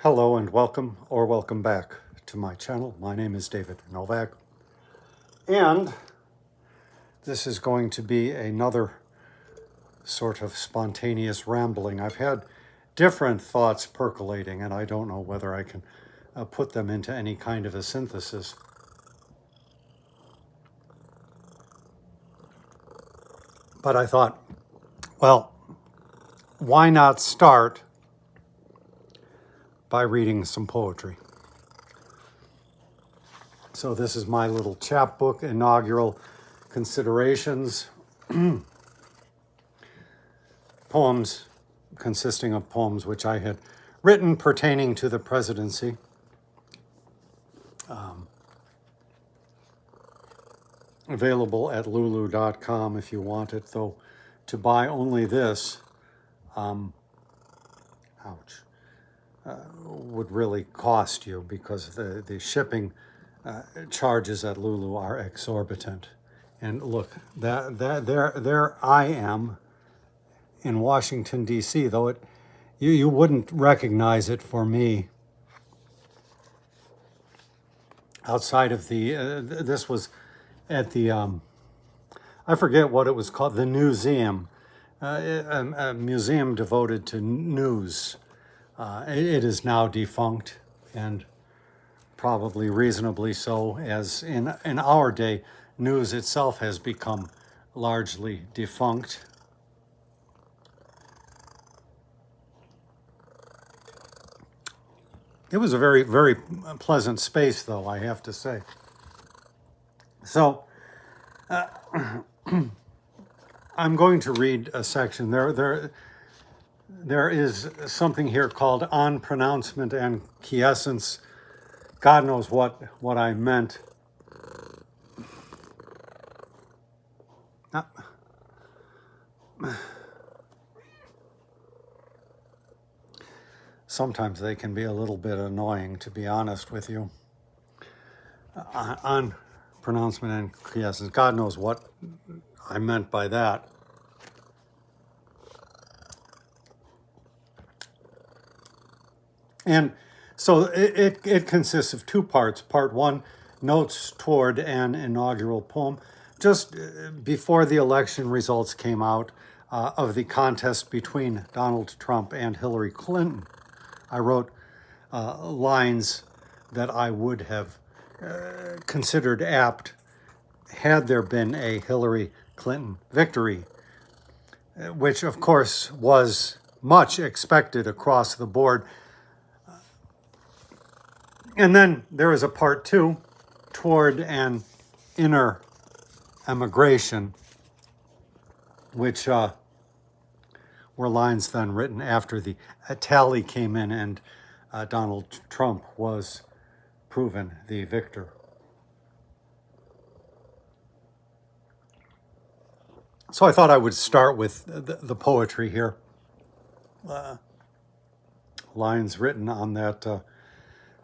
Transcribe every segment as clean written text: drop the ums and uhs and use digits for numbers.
Hello and welcome or welcome back to my channel. My name is David Novak, and this is going to be another sort of spontaneous rambling. I've had different thoughts percolating, and I don't know whether I can put them into any kind of a synthesis. But I thought, well, why not start by reading some poetry? So this is my little chapbook, Inaugural Considerations. Poems consisting of poems which I had written pertaining to the presidency. Available at lulu.com if you want it, though to buy only this, would really cost you because the shipping charges at Lulu are exorbitant. And look, there I am in Washington, D.C., though you wouldn't recognize it for me. Outside of this was at the, I forget what it was called, the Newseum, a museum devoted to news. It is now defunct, and probably reasonably so, as in our day, news itself has become largely defunct. It was a very, very pleasant space, though, I have to say. So, I'm going to read a section. There is something here called On Pronouncement and Quiescence. God knows what I meant. Sometimes they can be a little bit annoying, to be honest with you. On pronouncement and quiescence. God knows what I meant by that. And so it consists of two parts. Part one, notes toward an inaugural poem. Just before the election results came out of the contest between Donald Trump and Hillary Clinton, I wrote lines that I would have considered apt had there been a Hillary Clinton victory, which of course was much expected across the board. And then there is a part two, toward an inner emigration, which were lines then written after the tally came in and Donald Trump was proven the victor. So I thought I would start with the poetry here. Lines written on that,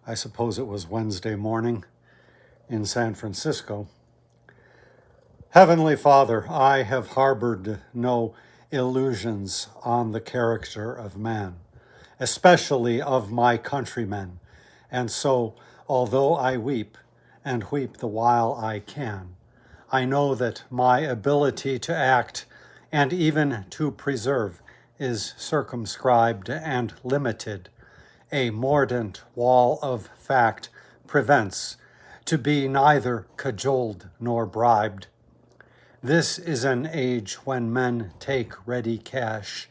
I suppose it was Wednesday morning in San Francisco. Heavenly Father, I have harbored no illusions on the character of man, especially of my countrymen, and so, although I weep, and weep the while I can, I know that my ability to act and even to preserve is circumscribed and limited. A mordant wall of fact prevents to be neither cajoled nor bribed. This is an age when men take ready cash,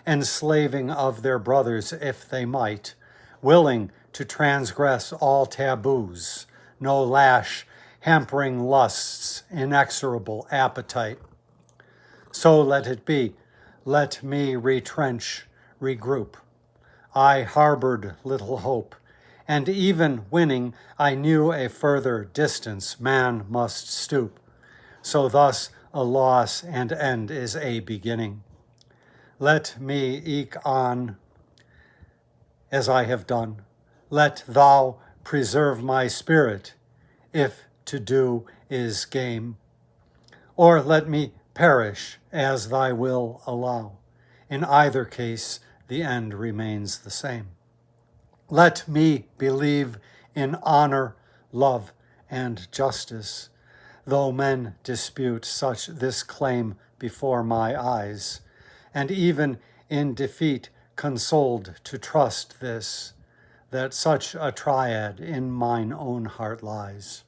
enslaving of their brothers if they might, willing to transgress all taboos, no lash, hampering lust's inexorable appetite. So let it be. Let me retrench, regroup. I harbored little hope, and even winning, I knew a further distance man must stoop. So thus a loss and end is a beginning. Let me eke on as I have done. Let thou preserve my spirit, if to do is game. Or let me perish as thy will allow. In either case, the end remains the same. Let me believe in honor, love, and justice, though men dispute such this claim before my eyes, and even in defeat consoled to trust this, that such a triad in mine own heart lies.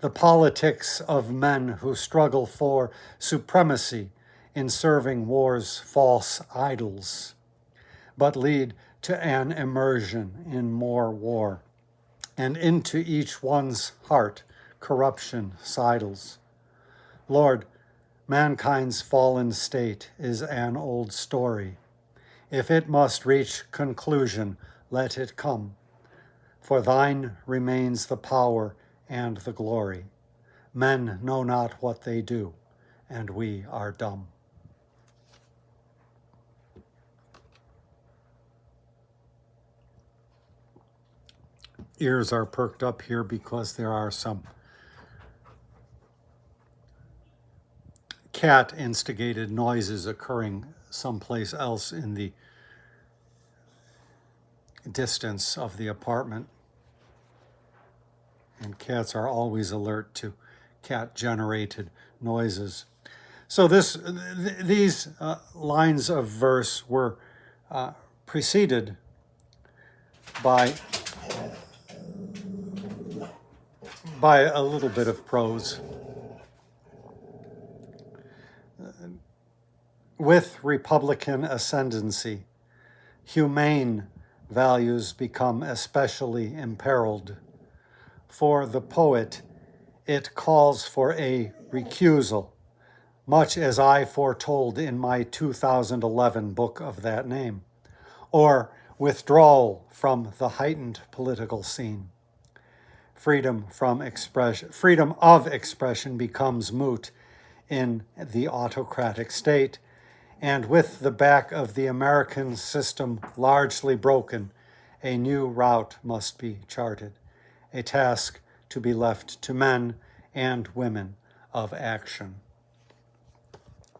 The politics of men who struggle for supremacy in serving war's false idols, but lead to an immersion in more war, and into each one's heart corruption sidles. Lord, mankind's fallen state is an old story. If it must reach conclusion, let it come. For thine remains the power and the glory. Men know not what they do, and we are dumb. Ears are perked up here because there are some cat-instigated noises occurring someplace else in the distance of the apartment. And cats are always alert to cat-generated noises. So these lines of verse were preceded by a little bit of prose. With Republican ascendancy, humane values become especially imperiled. For the poet, it calls for a recusal, much as I foretold in my 2011 book of that name, or withdrawal from the heightened political scene. Freedom of expression becomes moot in the autocratic state, and with the back of the American system largely broken, a new route must be charted, a task to be left to men and women of action.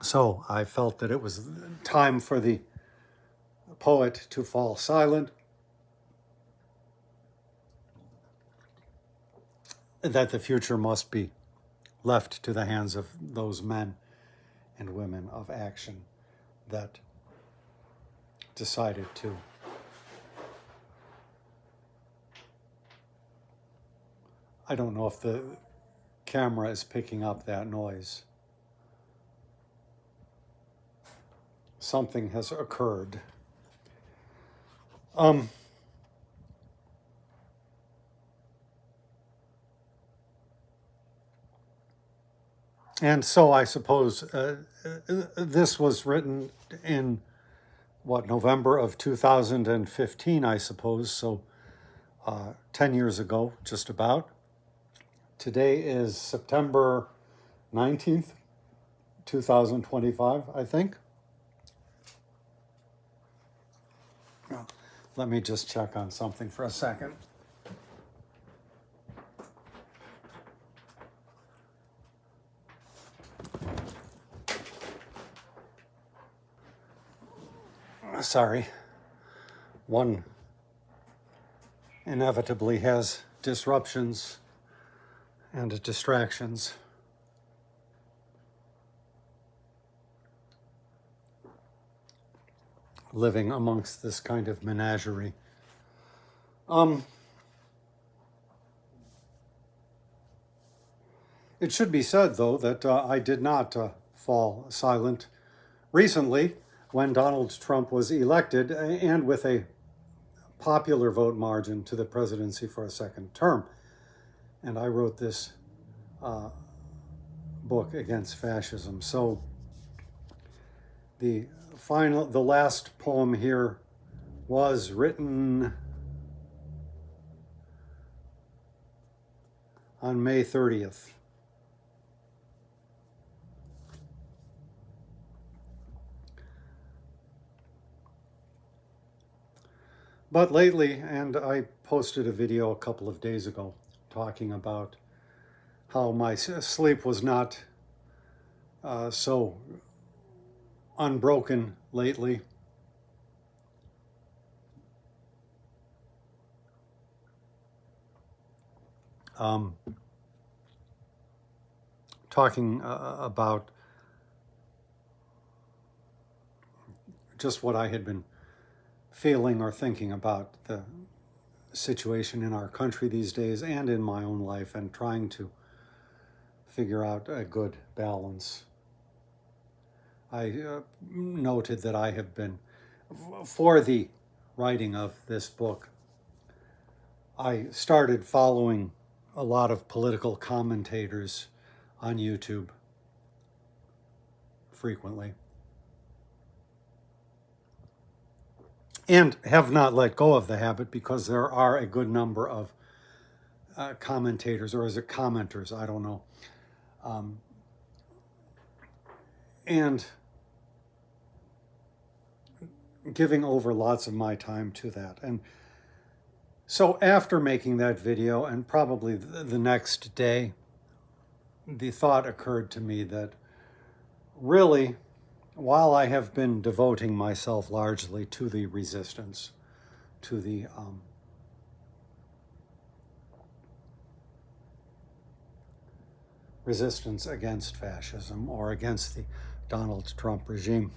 So I felt that it was time for the poet to fall silent, that the future must be left to the hands of those men and women of action that decided to I don't know if the camera is picking up that noise. Something has occurred. And so I suppose this was written in, November of 2015, I suppose, so 10 years ago, just about. Today is September 19th, 2025, I think. Let me just check on something for a second. Sorry. One inevitably has disruptions and distractions. Living amongst this kind of menagerie. It should be said, though, that I did not fall silent recently when Donald Trump was elected, and with a popular vote margin to the presidency for a second term. And I wrote this book against fascism. So the last poem here was written on May 30th. But lately, and I posted a video a couple of days ago talking about how my sleep was not so unbroken lately. talking about just what I had been feeling or thinking about the situation in our country these days and in my own life, and trying to figure out a good balance. I noted that I have been, for the writing of this book, I started following a lot of political commentators on YouTube frequently, and have not let go of the habit, because there are a good number of commentators, or is it commenters? I don't know. And giving over lots of my time to that. And so after making that video, and probably the next day, the thought occurred to me that really, while I have been devoting myself largely to the resistance, to the resistance against fascism or against the Donald Trump regime,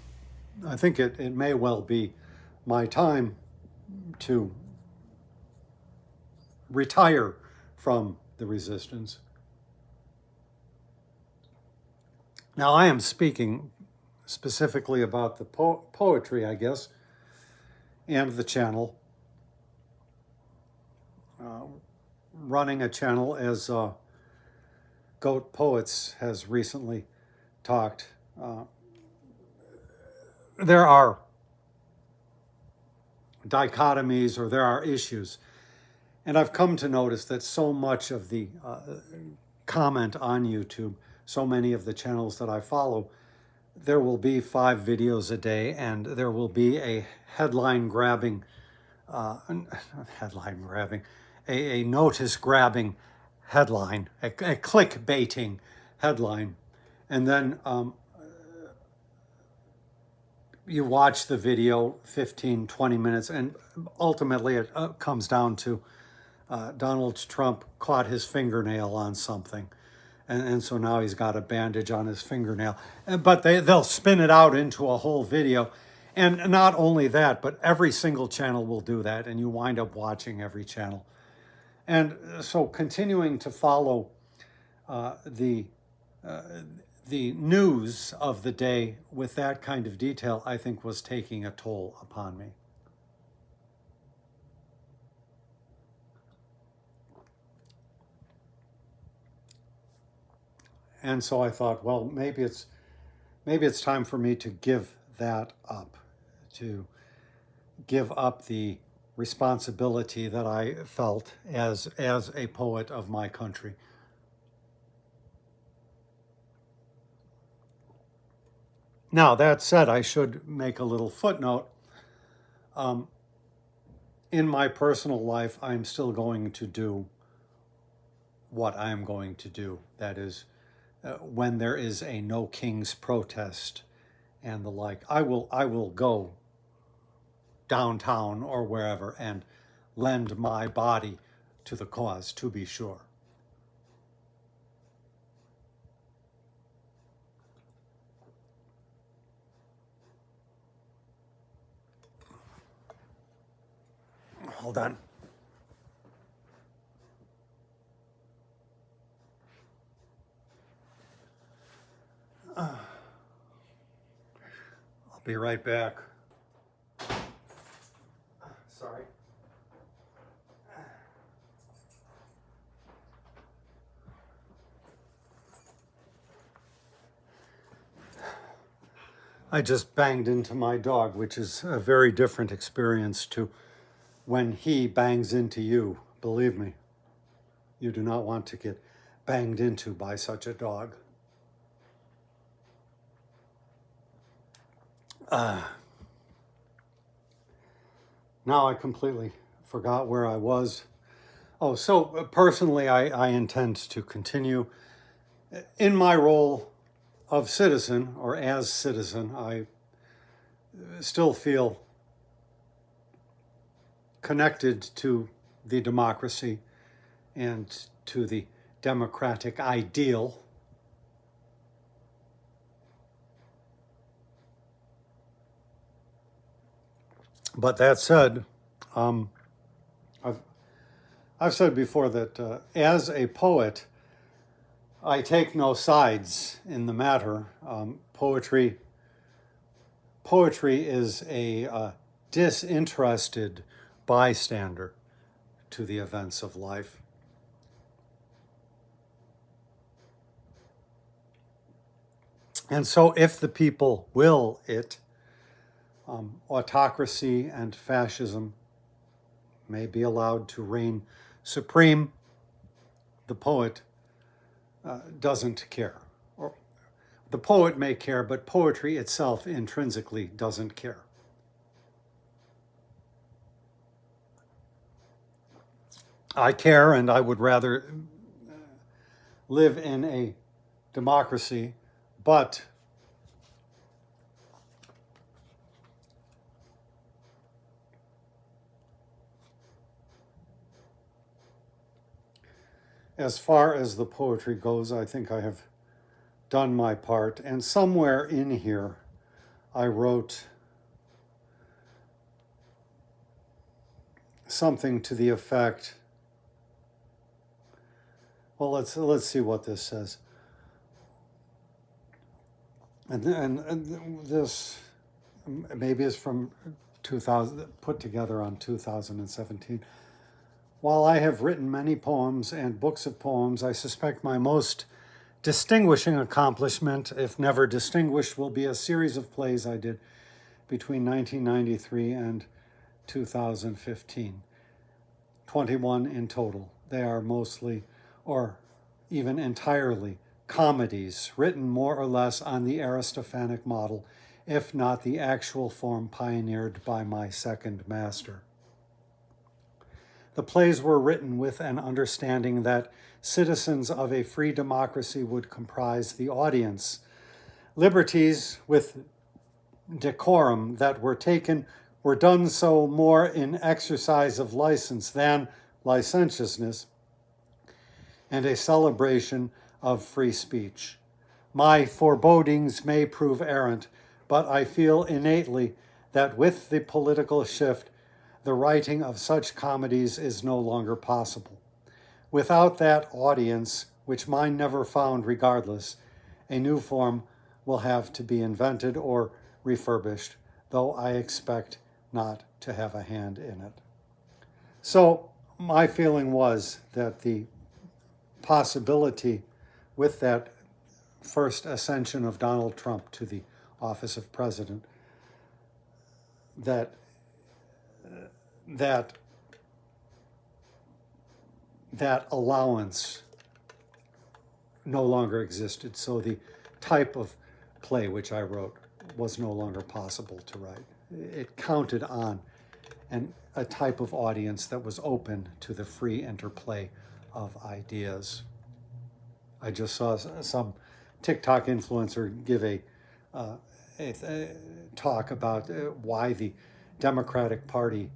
I think it may well be my time to retire from the resistance. Now, I am speaking specifically about the poetry, I guess, and the channel. Running a channel, as Goat Poets has recently talked, there are dichotomies, or there are issues. And I've come to notice that so much of the comment on YouTube, so many of the channels that I follow, there will be 5 videos a day, and there will be a headline-grabbing, a notice-grabbing headline, a clickbaiting headline. And then you watch the video 15, 20 minutes, and ultimately it comes down to Donald Trump caught his fingernail on something. And so now he's got a bandage on his fingernail. But they'll spin it out into a whole video. And not only that, but every single channel will do that, and you wind up watching every channel. And so continuing to follow the news of the day with that kind of detail, I think, was taking a toll upon me. And so I thought, well, maybe it's time for me to give that up, to give up the responsibility that I felt as a poet of my country. Now, that said, I should make a little footnote. In my personal life, I'm still going to do what I'm going to do. That is, when there is a No Kings protest and the like, I will go downtown or wherever and lend my body to the cause, to be sure. Hold on. I'll be right back. Sorry. I just banged into my dog, which is a very different experience to when he bangs into you. Believe me, you do not want to get banged into by such a dog. Now I completely forgot where I was. Oh, so personally, I intend to continue in my role of citizen, or as citizen. I still feel connected to the democracy and to the democratic ideal. But that said, I've said before that as a poet, I take no sides in the matter. Poetry is a disinterested bystander to the events of life. And so if the people will it, autocracy and fascism may be allowed to reign supreme. The poet doesn't care. Or the poet may care, but poetry itself intrinsically doesn't care. I care, and I would rather live in a democracy, but as far as the poetry goes, I think I have done my part. And somewhere in here, I wrote something to the effect, well, let's see what this says. And this maybe is from 2000, put together on 2017. While I have written many poems and books of poems, I suspect my most distinguishing accomplishment, if never distinguished, will be a series of plays I did between 1993 and 2015. 21 in total. They are mostly, or even entirely, comedies written more or less on the Aristophanic model, if not the actual form pioneered by my second master. The plays were written with an understanding that citizens of a free democracy would comprise the audience. Liberties with decorum that were taken were done so more in exercise of license than licentiousness, and a celebration of free speech. My forebodings may prove errant, but I feel innately that with the political shift, the writing of such comedies is no longer possible. Without that audience, which mine never found regardless, a new form will have to be invented or refurbished, though I expect not to have a hand in it. So my feeling was that the possibility with that first ascension of Donald Trump to the office of president, that allowance no longer existed. So the type of play which I wrote was no longer possible to write. It counted on a type of audience that was open to the free interplay of ideas. I just saw some TikTok influencer give a talk about why the Democratic Party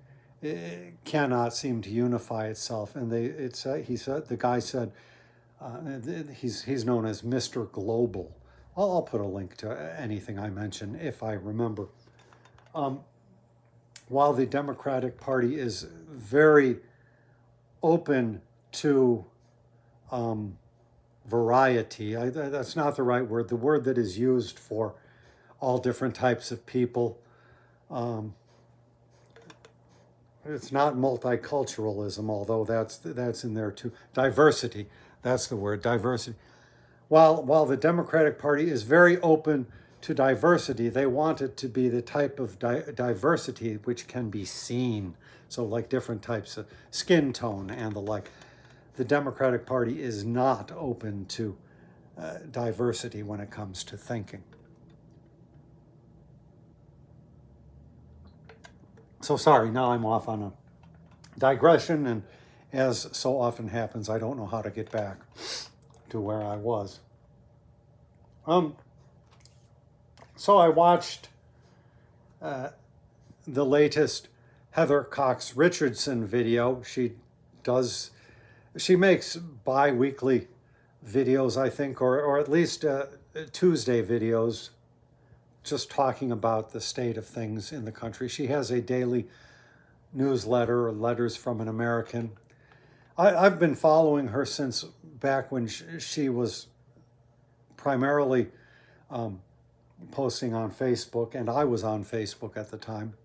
cannot seem to unify itself, and the guy said he's known as Mr. Global. I'll put a link to anything I mention if I remember. While the Democratic Party is very open to variety, that's not the right word. The word that is used for all different types of people. It's not multiculturalism, although that's in there too. Diversity, that's the word, diversity. While the Democratic Party is very open to diversity, they want it to be the type of diversity which can be seen. So like different types of skin tone and the like. The Democratic Party is not open to diversity when it comes to thinking. So sorry, now I'm off on a digression, and as so often happens, I don't know how to get back to where I was. So I watched the latest Heather Cox Richardson video. She does She makes bi-weekly videos, I think, or at least Tuesday videos, just talking about the state of things in the country. She has a daily newsletter, or Letters from an American. I've been following her since back when she was primarily posting on Facebook, and I was on Facebook at the time.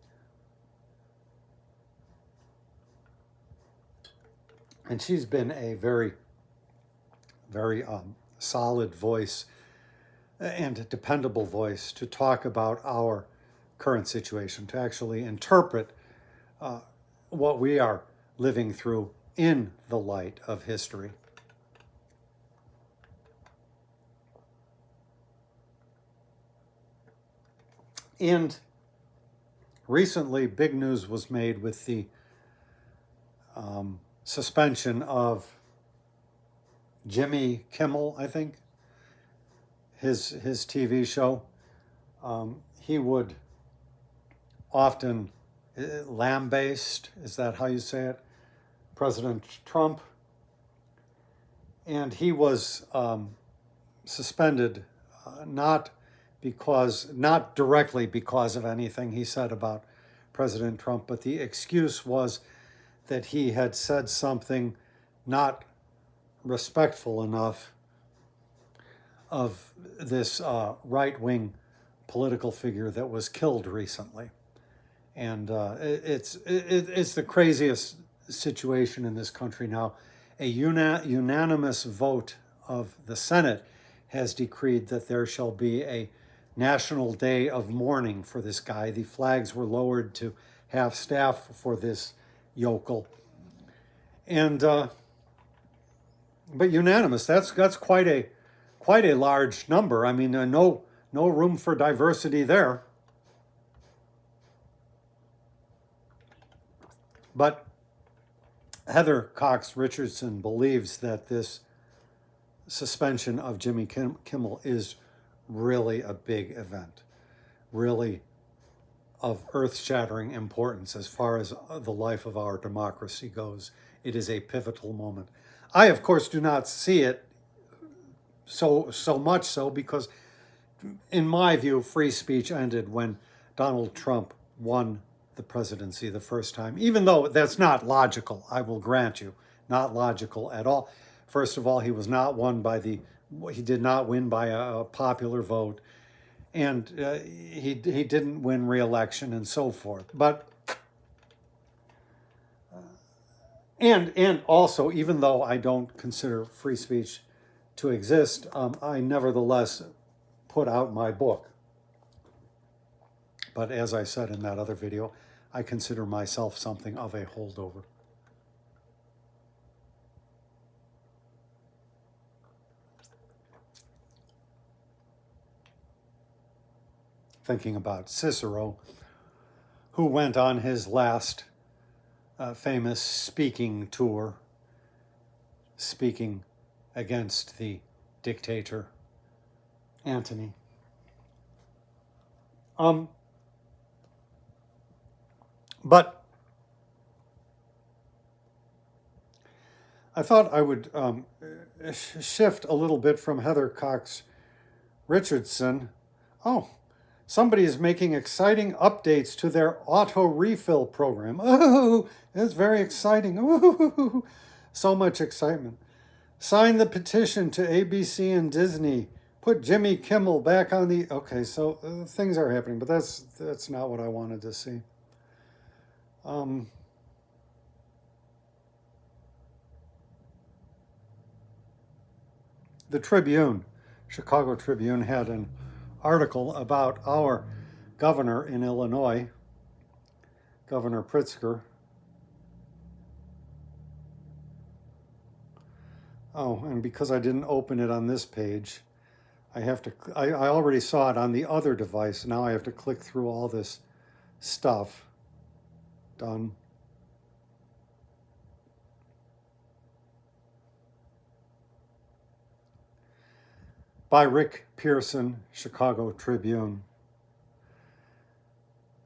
And she's been a very, very solid voice and dependable voice to talk about our current situation, to actually interpret what we are living through in the light of history. And recently, big news was made with the suspension of Jimmy Kimmel, I think, his TV show. He would often lambaste, is that how you say it, President Trump. And he was suspended not directly because of anything he said about President Trump, but the excuse was that he had said something not respectful enough of this right-wing political figure that was killed recently. And it's the craziest situation in this country now. A unanimous vote of the Senate has decreed that there shall be a national day of mourning for this guy. The flags were lowered to half staff for this yokel. And but unanimous, that's quite a large number. I mean, no room for diversity there. But Heather Cox Richardson believes that this suspension of Jimmy Kimmel is really a big event, really of earth-shattering importance as far as the life of our democracy goes. It is a pivotal moment. I, of course, do not see it so much so because, in my view, free speech ended when Donald Trump won the presidency the first time, even though that's not logical, I will grant you, not logical at all. First of all, he did not win by a popular vote, and he didn't win re-election and so forth. But and also, even though I don't consider free speech to exist, I nevertheless put out my book. But as I said in that other video, I consider myself something of a holdover. Thinking about Cicero, who went on his last famous speaking tour, speaking against the dictator Antony. But I thought I would shift a little bit from Heather Cox Richardson. Oh, somebody is making exciting updates to their auto refill program. Oh, it's very exciting. Ooh, so much excitement. Sign the petition to ABC and Disney. Put Jimmy Kimmel back on the... Okay, so things are happening, but that's not what I wanted to see. The Tribune, Chicago Tribune, had an article about our governor in Illinois, Governor Pritzker. Oh, and because I didn't open it on this page, I already saw it on the other device. Now I have to click through all this stuff. Done. By Rick Pearson, Chicago Tribune.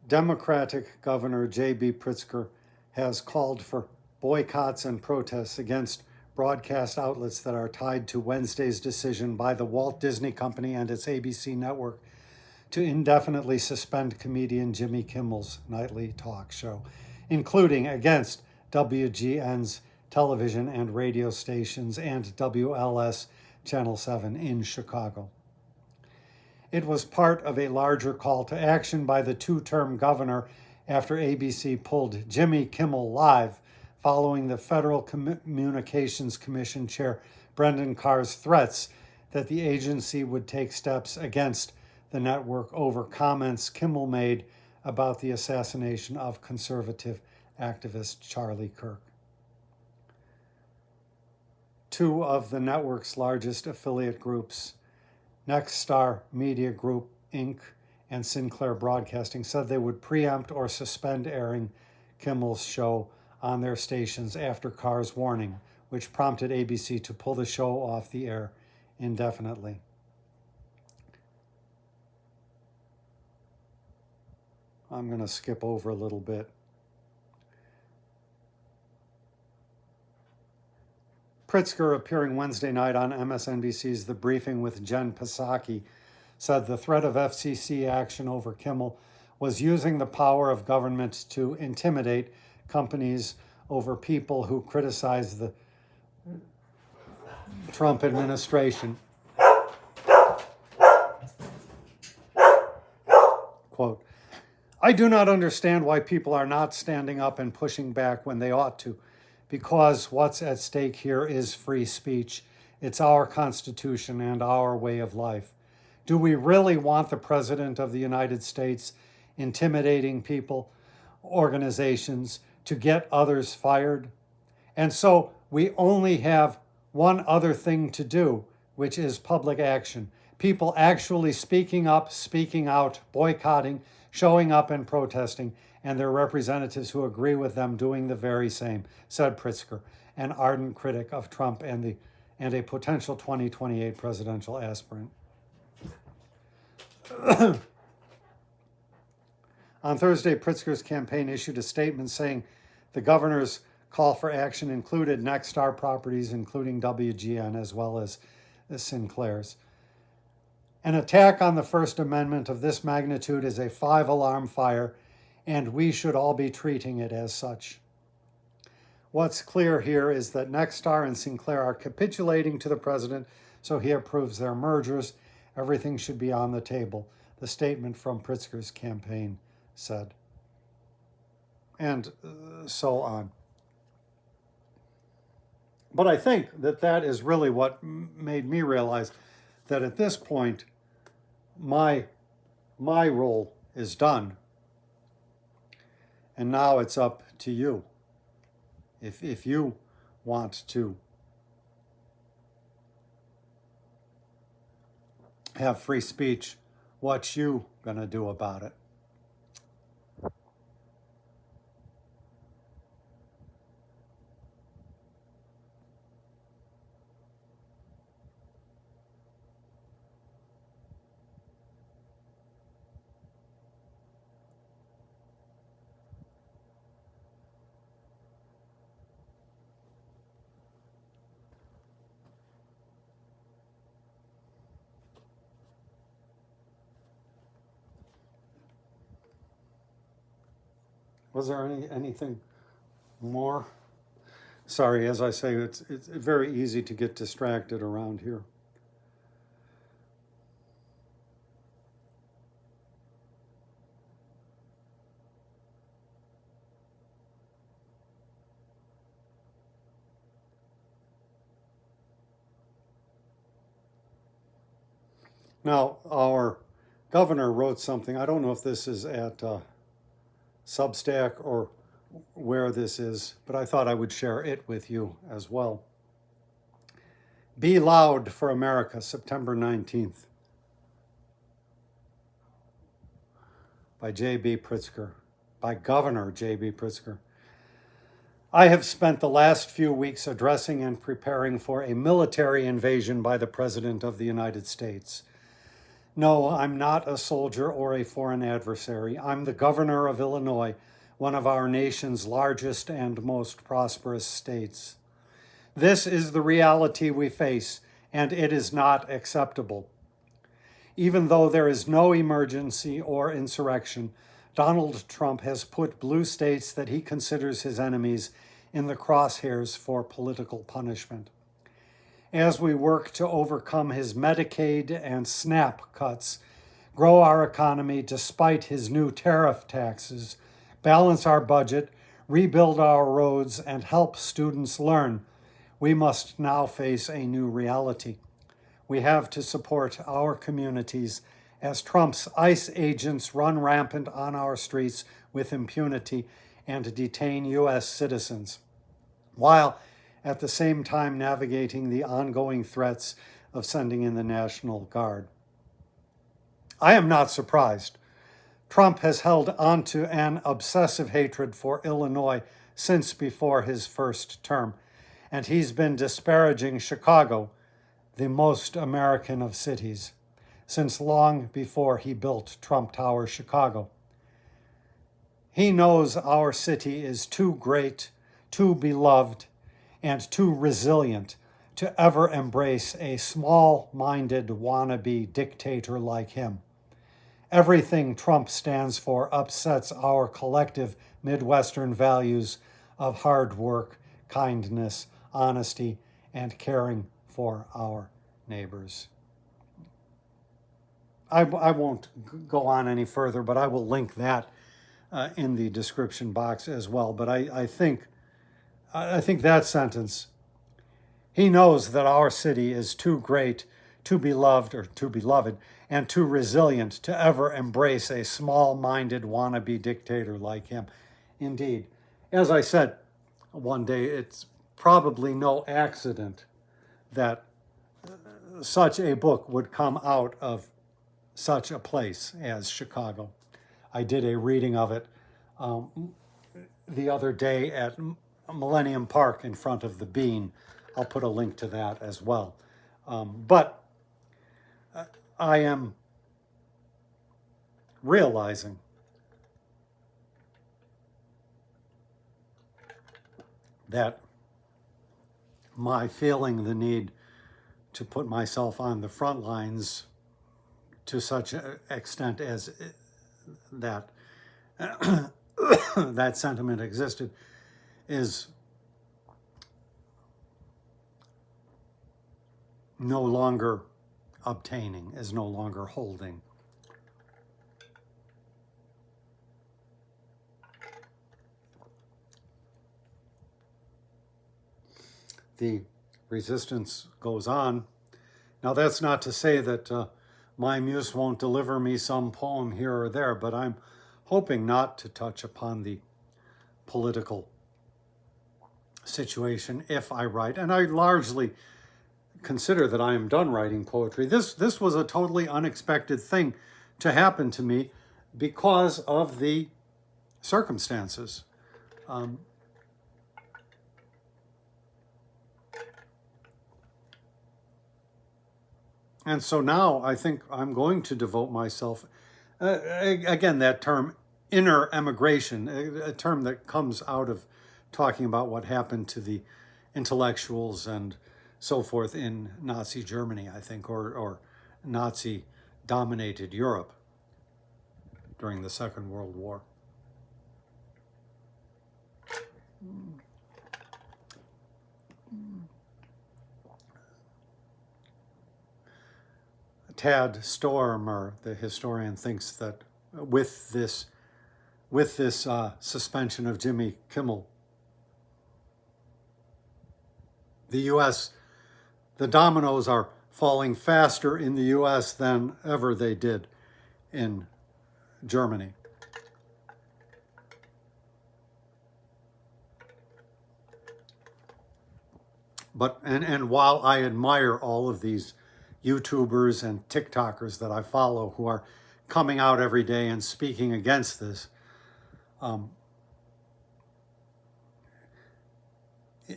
Democratic Governor J.B. Pritzker has called for boycotts and protests against broadcast outlets that are tied to Wednesday's decision by the Walt Disney Company and its ABC network to indefinitely suspend comedian Jimmy Kimmel's nightly talk show, including against WGN's television and radio stations and WLS Channel 7 in Chicago. It was part of a larger call to action by the two-term governor after ABC pulled Jimmy Kimmel Live following the Federal Communications Commission Chair Brendan Carr's threats that the agency would take steps against the network over comments Kimmel made about the assassination of conservative activist Charlie Kirk. Two of the network's largest affiliate groups, Nexstar Media Group, Inc., and Sinclair Broadcasting, said they would preempt or suspend airing Kimmel's show on their stations after Carr's warning, which prompted ABC to pull the show off the air indefinitely. I'm going to skip over a little bit. Pritzker, appearing Wednesday night on MSNBC's The Briefing with Jen Psaki, said the threat of FCC action over Kimmel was using the power of government to intimidate companies over people who criticize the Trump administration. Quote, I do not understand why people are not standing up and pushing back when they ought to, because what's at stake here is free speech. It's our Constitution and our way of life. Do we really want the President of the United States intimidating people, organizations, to get others fired? And so we only have one other thing to do, which is public action. People actually speaking up, speaking out, boycotting, showing up and protesting, and their representatives who agree with them doing the very same, said Pritzker, an ardent critic of Trump and a potential 2028 presidential aspirant. On Thursday, Pritzker's campaign issued a statement saying the governor's call for action included Nexstar properties, including WGN, as well as Sinclair's. An attack on the First Amendment of this magnitude is a 5-alarm fire, and we should all be treating it as such. What's clear here is that Nexstar and Sinclair are capitulating to the president, so he approves their mergers. Everything should be on the table, the statement from Pritzker's campaign said. And so on. But I think that is really what made me realize that at this point, my role is done. And now it's up to you. If you want to have free speech, what you gonna do about it? Was there anything more? Sorry, as I say, it's very easy to get distracted around here. Now, our governor wrote something. I don't know if this is at Substack or where this is, but I thought I would share it with you as well. Be Loud for America, September 19th, by J.B. Pritzker, by Governor J.B. Pritzker. I have spent the last few weeks addressing and preparing for a military invasion by the President of the United States. No, I'm not a soldier or a foreign adversary. I'm the governor of Illinois, one of our nation's largest and most prosperous states. This is the reality we face, and it is not acceptable. Even though there is no emergency or insurrection, Donald Trump has put blue states that he considers his enemies in the crosshairs for political punishment. As we work to overcome his Medicaid and SNAP cuts, grow our economy despite his new tariff taxes, balance our budget, rebuild our roads, and help students learn, we must now face a new reality. We have to support our communities as Trump's ICE agents run rampant on our streets with impunity and detain U.S. citizens, while at the same time navigating the ongoing threats of sending in the National Guard. I am not surprised. Trump has held onto an obsessive hatred for Illinois since before his first term, and he's been disparaging Chicago, the most American of cities, since long before he built Trump Tower Chicago. He knows our city is too great, too beloved, and too resilient to ever embrace a small-minded wannabe dictator like him. Everything Trump stands for upsets our collective Midwestern values of hard work, kindness, honesty, and caring for our neighbors. I won't go on any further, but I will link that in the description box as well. But I think that sentence, he knows that our city is too great, too beloved, and too resilient to ever embrace a small-minded wannabe dictator like him. Indeed, as I said one day, it's probably no accident that such a book would come out of such a place as Chicago. I did a reading of it the other day at Millennium Park in front of the Bean. I'll put a link to that as well. But I am realizing that my feeling the need to put myself on the front lines to such an extent as that that sentiment existed is no longer obtaining, is no longer holding. The resistance goes on. Now, that's not to say that my muse won't deliver me some poem here or there, but I'm hoping not to touch upon the political situation if I write. And I largely consider that I am done writing poetry. This was a totally unexpected thing to happen to me because of the circumstances. And so now I think I'm going to devote myself, again, that term, inner emigration, a term that comes out of talking about what happened to the intellectuals and so forth in Nazi Germany, I think, or Nazi-dominated Europe during the Second World War. Tad Stormer, the historian, thinks that with this suspension of Jimmy Kimmel, the U.S., the dominoes are falling faster in the U.S. than ever they did in Germany. But and while I admire all of these YouTubers and TikTokers that I follow who are coming out every day and speaking against this,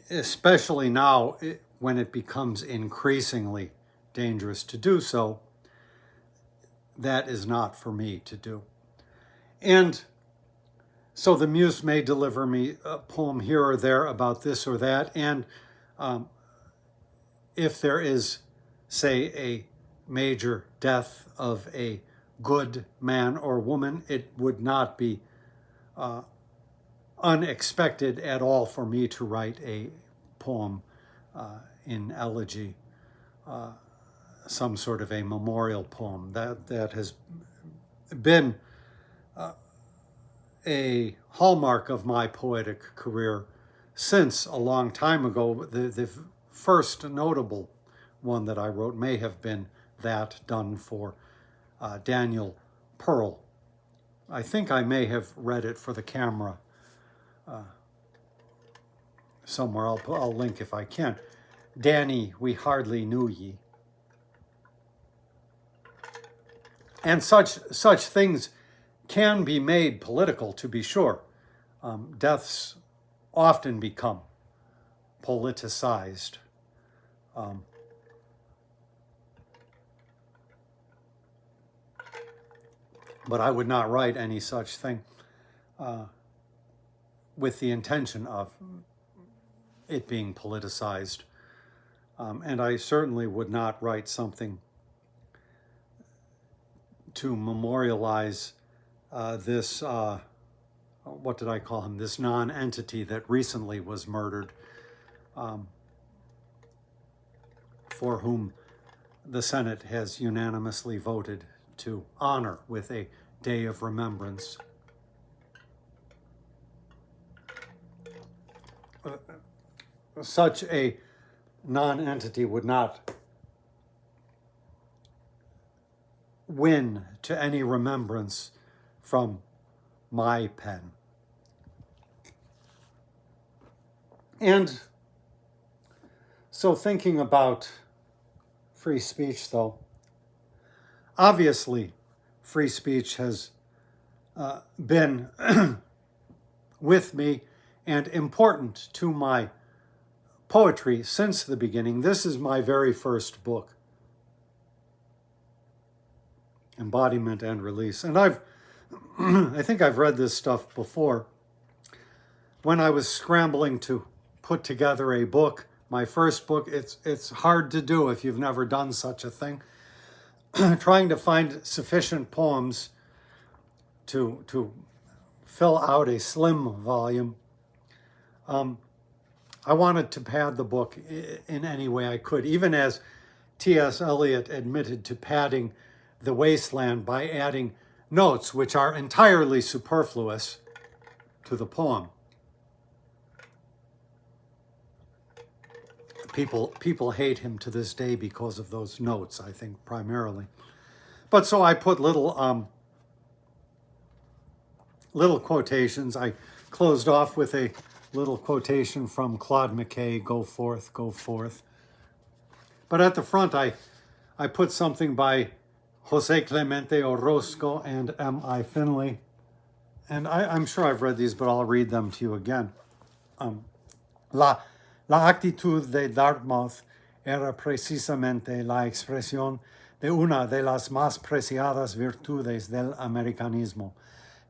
especially now when it becomes increasingly dangerous to do so, that is not for me to do. And so the muse may deliver me a poem here or there about this or that, and if there is, say, a major death of a good man or woman, it would not be unexpected at all for me to write a poem in elegy, some sort of a memorial poem. That has been a hallmark of my poetic career since a long time ago. The first notable one that I wrote may have been that done for Daniel Pearl. I think I may have read it for the camera somewhere. I'll link if I can. Danny, we hardly knew ye. And such things can be made political, to be sure. Deaths often become politicized. But I would not write any such thing with the intention of it being politicized. And I certainly would not write something to memorialize this, what did I call him, this non-entity that recently was murdered, for whom the Senate has unanimously voted to honor with a day of remembrance. Such a non-entity would not win to any remembrance from my pen. And so thinking about free speech, though, obviously free speech has been with me and important to my poetry since the beginning. This is my very first book, Embodiment and Release. And I think I've read this stuff before. When I was scrambling to put together a book, my first book, it's hard to do if you've never done such a thing. Trying to find sufficient poems to fill out a slim volume. I wanted to pad the book in any way I could, even as T.S. Eliot admitted to padding The Wasteland by adding notes which are entirely superfluous to the poem. People hate him to this day because of those notes, I think, primarily. But so I put little quotations. I closed off with a little quotation from Claude McKay, "Go forth, go forth." But at the front, I put something by Jose Clemente Orozco and M.I. Finley. And I'm sure I've read these, but I'll read them to you again. La actitud de Dartmouth era precisamente la expresión de una de las más preciadas virtudes del americanismo,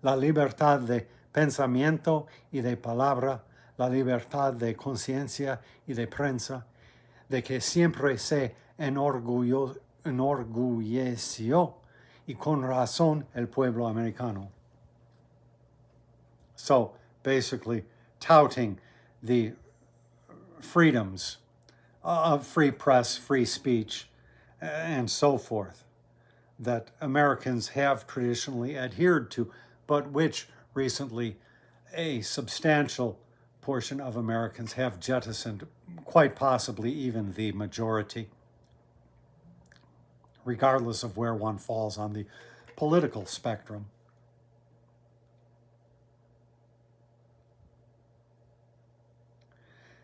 la libertad de pensamiento y de palabra, la libertad de conciencia y de prensa, de que siempre se enorgulleció, y con razón, el pueblo americano. So basically touting the freedoms of free press, free speech, and so forth that Americans have traditionally adhered to, but which recently a substantial portion of Americans have jettisoned, quite possibly even the majority, regardless of where one falls on the political spectrum.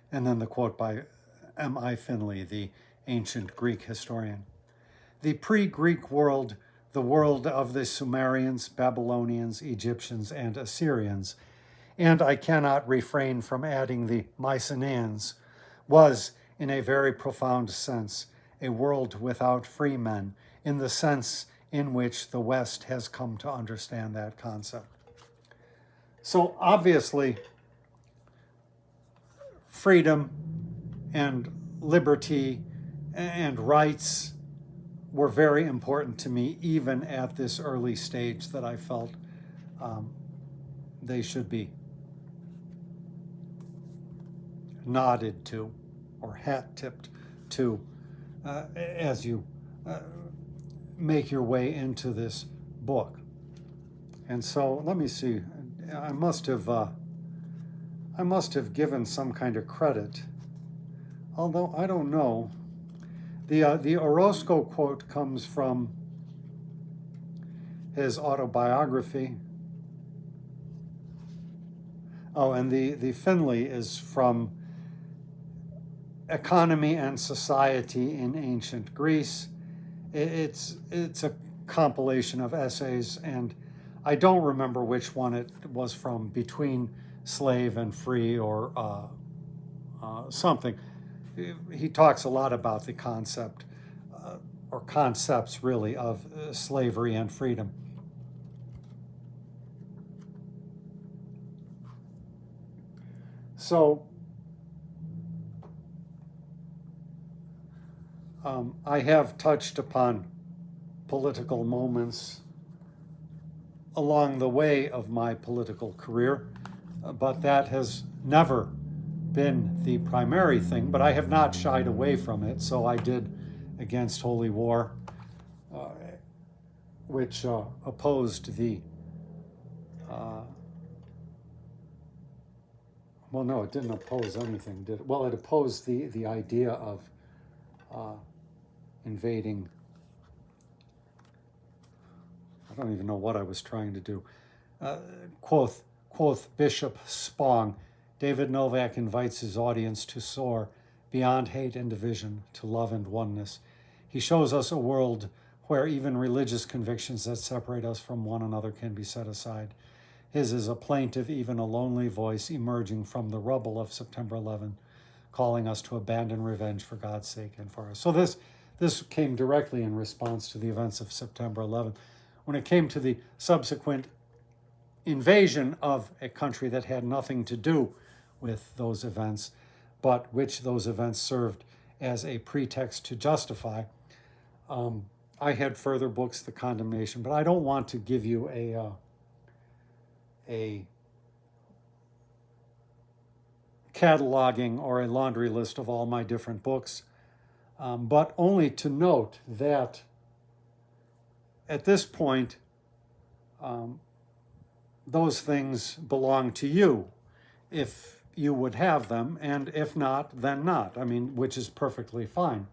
And then the quote by M.I. Finley, the ancient Greek historian. The pre-Greek world, the world of the Sumerians, Babylonians, Egyptians, and Assyrians, and I cannot refrain from adding the Mycenaeans, was, in a very profound sense, a world without free men, in the sense in which the West has come to understand that concept. So obviously, freedom and liberty and rights were very important to me, even at this early stage that I felt they should be nodded to or hat-tipped to as you make your way into this book. And so let me see. I must have given some kind of credit, although I don't know. The Orozco quote comes from his autobiography. Oh, and the Finley is from Economy and Society in Ancient Greece. It's a compilation of essays, and I don't remember which one it was from, Between Slave and Free or something. He talks a lot about the concept, or concepts really, of slavery and freedom. So I have touched upon political moments along the way of my political career, but that has never been the primary thing, but I have not shied away from it. So I did Against Holy War, which opposed the, well, no, it didn't oppose anything, did it? Well, it opposed the idea of invading. I don't even know what I was trying to do. Quoth Bishop Spong, David Novak invites his audience to soar beyond hate and division to love and oneness. He shows us a world where even religious convictions that separate us from one another can be set aside. His is a plaintive, even a lonely voice emerging from the rubble of September 11, calling us to abandon revenge for God's sake and for us. So this came directly in response to the events of September 11. When it came to the subsequent invasion of a country that had nothing to do with those events, but which those events served as a pretext to justify, I had further books, The Condemnation, but I don't want to give you a cataloging or a laundry list of all my different books, but only to note that at this point, those things belong to you, if you would have them, and if not, then not. I mean, which is perfectly fine.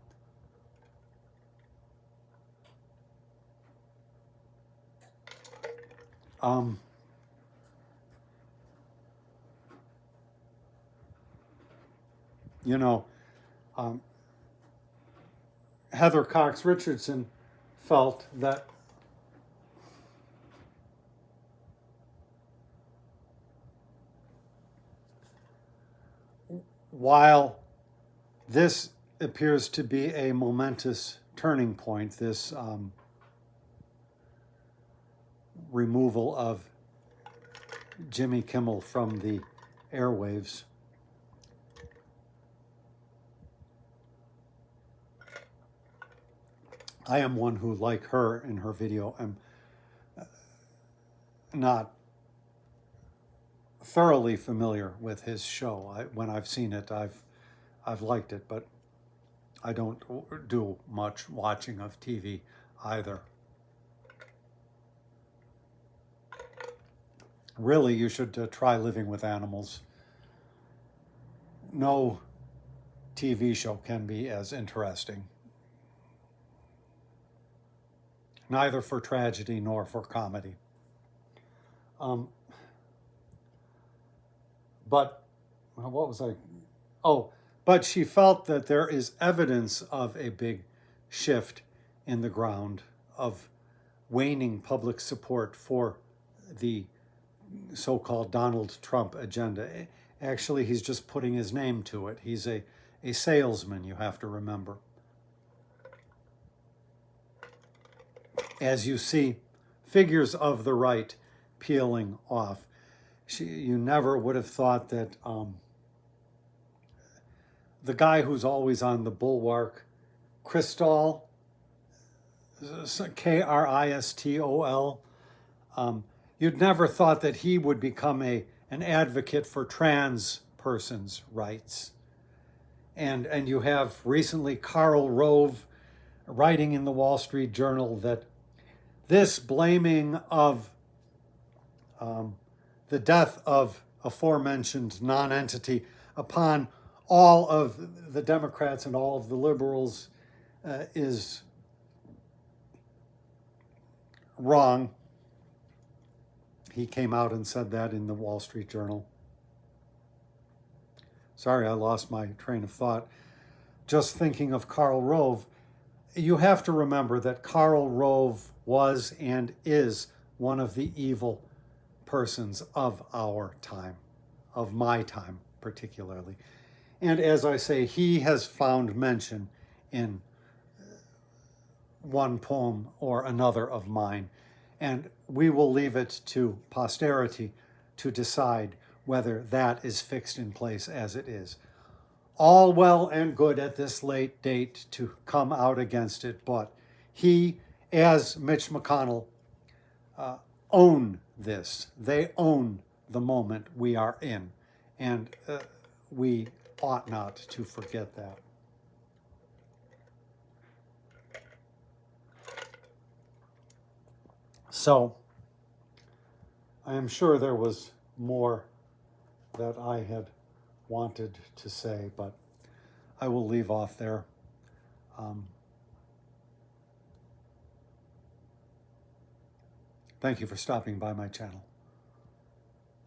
You know, Heather Cox Richardson felt that while this appears to be a momentous turning point, this removal of Jimmy Kimmel from the airwaves, I am one who, like her in her video, am not thoroughly familiar with his show. When I've seen it, I've liked it, but I don't do much watching of TV either. Really, you should try living with animals. No TV show can be as interesting, neither for tragedy nor for comedy. But what was I? Oh, but she felt that there is evidence of a big shift in the ground, of waning public support for the so-called Donald Trump agenda. Actually, he's just putting his name to it. He's a salesman, you have to remember. As you see figures of the right peeling off, you never would have thought that the guy who's always on the bulwark, Kristol, Kristol, you'd never thought that he would become an advocate for trans persons' rights. And you have recently Karl Rove writing in the Wall Street Journal that this blaming of the death of aforementioned nonentity upon all of the Democrats and all of the liberals is wrong. He came out and said that in the Wall Street Journal. Sorry, I lost my train of thought. Just thinking of Karl Rove, you have to remember that Karl Rove was and is one of the evil persons of our time, of my time particularly. And as I say, he has found mention in one poem or another of mine. And we will leave it to posterity to decide whether that is fixed in place as it is. All well and good at this late date to come out against it, but he, as Mitch McConnell, own this. They own the moment we are in, and we ought not to forget that. So, I am sure there was more that I had wanted to say, but I will leave off there. Thank you for stopping by my channel.